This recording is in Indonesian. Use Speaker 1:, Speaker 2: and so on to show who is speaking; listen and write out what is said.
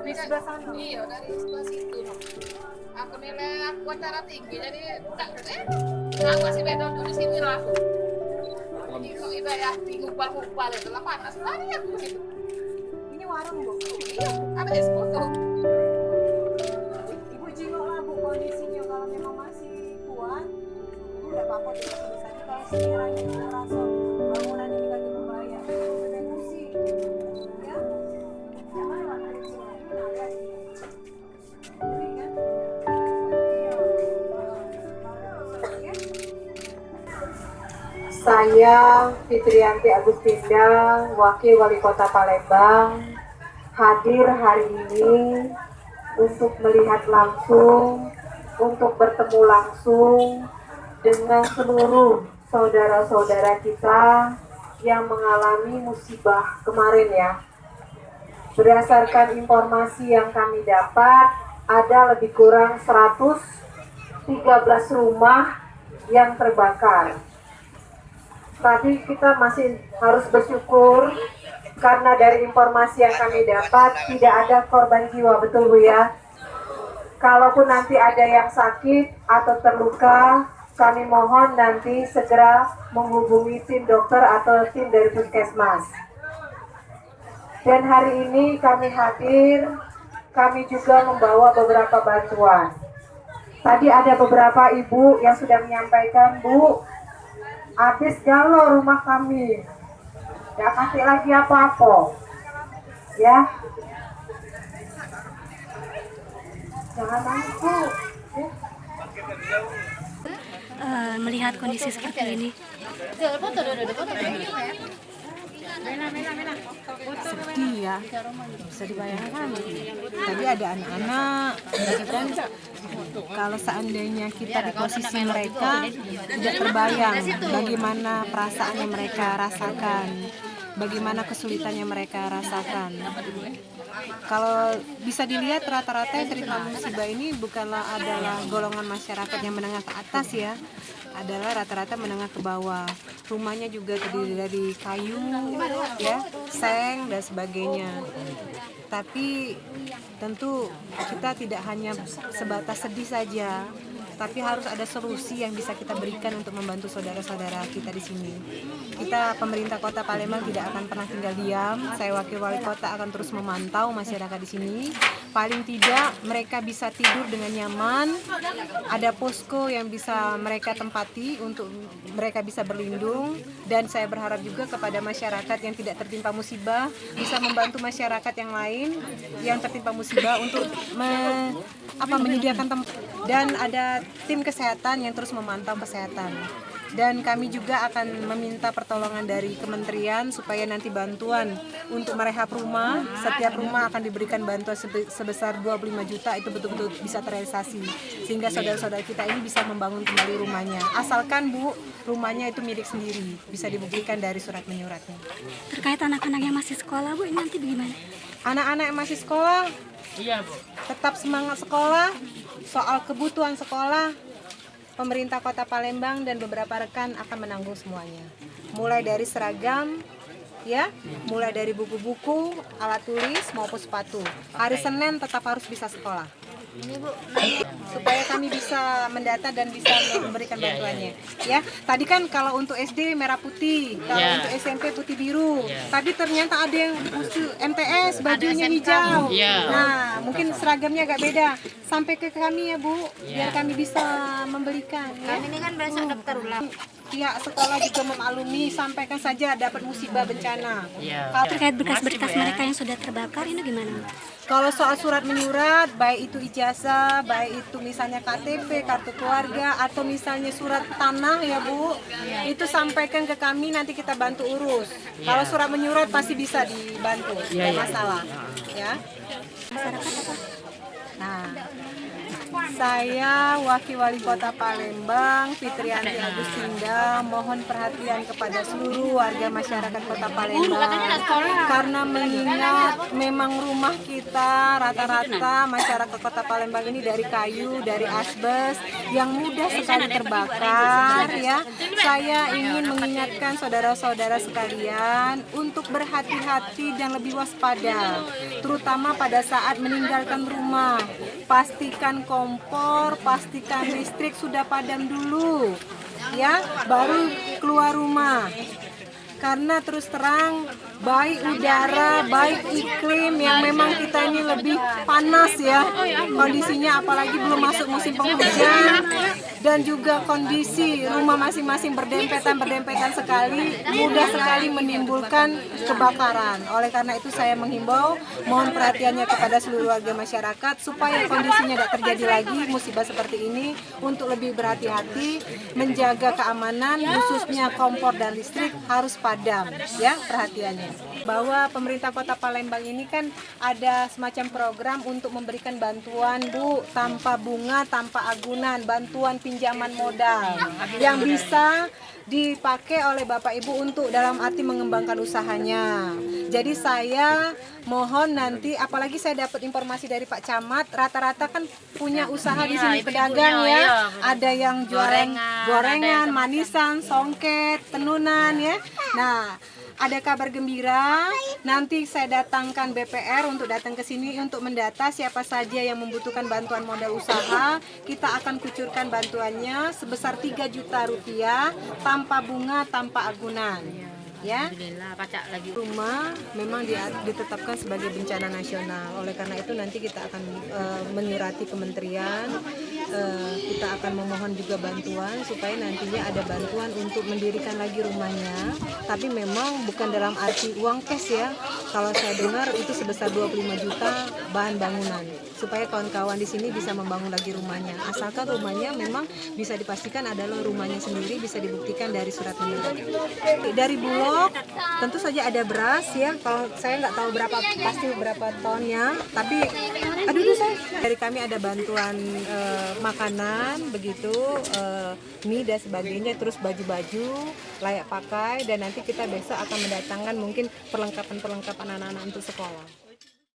Speaker 1: Di sebelah sana. Iya, dari sebelah situ. Aku nilai aku acara tinggi, jadi aku masih beda di sini lah aku. Kok iba ya ngupal-ngupal itu lah panas lari aku gitu. Ini warung Bu? Iya, ada es foto. Ibu jengok lah Bu kondisinya, kalau memang masih kuat, udah apa-apa tidak bisa. Kalau sekiranya merasa bangunan ini kaki membayar, sudah fungsi, ya? Jangan lah itu. Nah, lihat ini. Jadi kan? Saya Fitrianti Agustinda, Wakil Wali Kota Palembang, hadir hari ini untuk melihat langsung, untuk bertemu langsung dengan seluruh saudara-saudara kita yang mengalami musibah kemarin ya. Berdasarkan informasi yang kami dapat, ada lebih kurang 113 rumah yang terbakar. Tapi kita masih harus bersyukur karena dari informasi yang kami dapat tidak ada korban jiwa, betul Bu ya? Kalaupun nanti ada yang sakit atau terluka, kami mohon nanti segera menghubungi tim dokter atau tim dari puskesmas. Dan hari ini kami hadir, kami juga membawa beberapa bantuan. Tadi ada beberapa ibu yang sudah menyampaikan, Bu, habis galau rumah kami, gak kasih lagi apa-apa, ya. Jangan nangis Bu.
Speaker 2: Melihat kondisi seperti ini,
Speaker 3: sedih ya, bisa dibayangkan. Tadi ada anak-anak, kan kalau seandainya kita di posisi mereka, tidak terbayang bagaimana perasaan yang mereka rasakan, bagaimana kesulitannya mereka rasakan. Kalau bisa dilihat rata-rata yang terima musibah ini bukanlah adalah golongan masyarakat yang menengah ke atas ya, adalah rata-rata menengah ke bawah. Rumahnya juga terdiri dari kayu, ya, seng dan sebagainya. Tapi tentu kita tidak hanya sebatas sedih saja, tapi harus ada solusi yang bisa kita berikan untuk membantu saudara-saudara kita di sini. Kita pemerintah Kota Palembang tidak akan pernah tinggal diam. Saya Wakil Wali Kota akan terus memantau masyarakat di sini. Paling tidak mereka bisa tidur dengan nyaman. Ada posko yang bisa mereka tempati untuk mereka bisa berlindung. Dan saya berharap juga kepada masyarakat yang tidak tertimpa musibah bisa membantu masyarakat yang lain yang tertimpa musibah untuk menyediakan tempat. Dan ada tim kesehatan yang terus memantau kesehatan. Dan kami juga akan meminta pertolongan dari kementerian supaya nanti bantuan untuk merehab rumah, setiap rumah akan diberikan bantuan sebesar 25 juta, itu betul-betul bisa terrealisasi sehingga saudara-saudara kita ini bisa membangun kembali rumahnya. Asalkan Bu, rumahnya itu milik sendiri, bisa dibuktikan dari surat menyuratnya.
Speaker 2: terkait anak-anak yang masih sekolah Bu, ini nanti bagaimana?
Speaker 3: Anak-anak yang masih sekolah,
Speaker 4: Iya Bu,
Speaker 3: tetap semangat sekolah. Soal kebutuhan sekolah, pemerintah Kota Palembang dan beberapa rekan akan menanggung semuanya. Mulai dari seragam, ya, mulai dari buku-buku, alat tulis maupun sepatu. Hari Senin tetap harus bisa sekolah. Ini Bu, supaya kami bisa mendata dan bisa memberikan bantuannya. Ya, tadi kan kalau untuk SD merah putih, kalau untuk SMP putih biru. Tadi ternyata ada yang khusus MTS bajunya hijau. Nah, mungkin seragamnya agak beda. Sampai ke kami ya Bu, biar kami bisa membelikan. Ya.
Speaker 2: Kami ini kan besok daftar ulang.
Speaker 3: Pihak sekolah juga memaklumi, sampaikan saja dapat musibah bencana.
Speaker 2: Terkait berkas-berkas mereka yang sudah terbakar, ini gimana?
Speaker 3: Kalau soal surat menyurat, baik itu ijazah, baik itu misalnya KTP, kartu keluarga, atau misalnya surat tanah ya Bu, itu sampaikan ke kami, nanti kita bantu urus. Kalau surat menyurat pasti bisa dibantu, tidak masalah. Ya. Nah, saya Wakil Wali Kota Palembang, Fitrianti Agustinda, mohon perhatian kepada seluruh warga masyarakat Kota Palembang karena mengingat memang rumah kita rata-rata masyarakat Kota Palembang ini dari kayu, dari asbes yang mudah sekali terbakar ya. Saya ingin mengingatkan saudara-saudara sekalian untuk berhati-hati dan lebih waspada, terutama pada saat meninggalkan rumah. Pastikan kompor, pastikan listrik sudah padam dulu, ya, baru keluar rumah. Karena terus terang, baik udara, baik iklim yang memang kita ini lebih panas ya kondisinya, apalagi belum masuk musim penghujan, dan juga kondisi rumah masing-masing berdempetan sekali, mudah sekali menimbulkan kebakaran. Oleh karena itu saya menghimbau, mohon perhatiannya kepada seluruh warga masyarakat supaya kondisinya tidak terjadi lagi musibah seperti ini, untuk lebih berhati-hati, menjaga keamanan, khususnya kompor dan listrik harus padam ya, perhatiannya. Bahwa pemerintah Kota Palembang ini kan ada semacam program untuk memberikan bantuan Bu, tanpa bunga, tanpa agunan, bantuan pinjaman modal yang bisa dipakai oleh Bapak Ibu untuk dalam arti mengembangkan usahanya. Jadi saya mohon nanti, apalagi saya dapat informasi dari Pak Camat, rata-rata kan punya usaha di sini, pedagang ya, ada yang jualan gorengan, manisan, songket, tenunan ya. Nah, ada kabar gembira, nanti saya datangkan BPR untuk datang ke sini untuk mendata siapa saja yang membutuhkan bantuan modal usaha. Kita akan kucurkan bantuannya sebesar 3 juta rupiah tanpa bunga, tanpa agunan. Ya, rumah memang ditetapkan sebagai bencana nasional. Oleh karena itu nanti kita akan menyurati kementerian, kita akan memohon juga bantuan supaya nantinya ada bantuan untuk mendirikan lagi rumahnya. Tapi memang bukan dalam arti uang cash ya. Kalau saya dengar itu sebesar 25 juta bahan bangunan supaya kawan-kawan di sini bisa membangun lagi rumahnya. Asalkan rumahnya memang bisa dipastikan adalah rumahnya sendiri, bisa dibuktikan dari surat menyurat. Dari Bulog tentu saja ada beras ya. Kalau saya nggak tahu pasti berapa tonnya, tapi dari kami ada bantuan makanan begitu, mie dan sebagainya, terus baju-baju layak pakai, dan nanti kita besok akan mendatangkan mungkin perlengkapan anak-anak untuk sekolah.